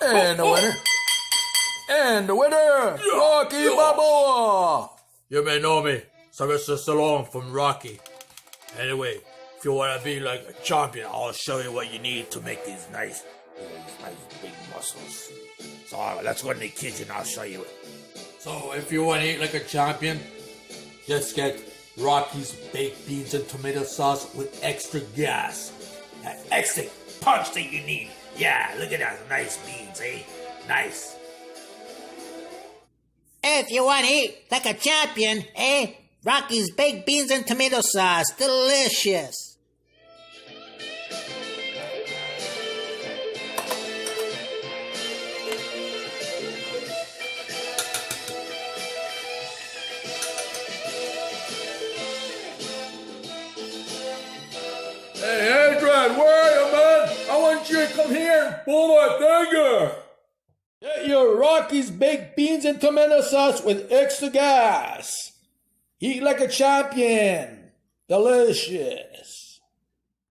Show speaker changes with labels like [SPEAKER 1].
[SPEAKER 1] And the winner. And the winner, Rocky Balboa.
[SPEAKER 2] You may know me, Sylvester Stallone from Rocky. Anyway, if you want to be like a champion, I'll show you what you need to make these nice big muscles. So let's go to the kitchen, I'll show you it. So if you want to eat like a champion, just get Rocky's baked beans and tomato sauce with extra gas. That extra punch that you need. Yeah, look at those nice beans, eh? Nice.
[SPEAKER 3] If you want to eat like a champion, Rocky's baked beans and tomato sauce. Delicious.
[SPEAKER 2] Hey, Adrian, where are you, man? I want you to come here and pull my finger. Get your Rocky's baked beans and tomato sauce with extra gas. Eat like a champion. Delicious.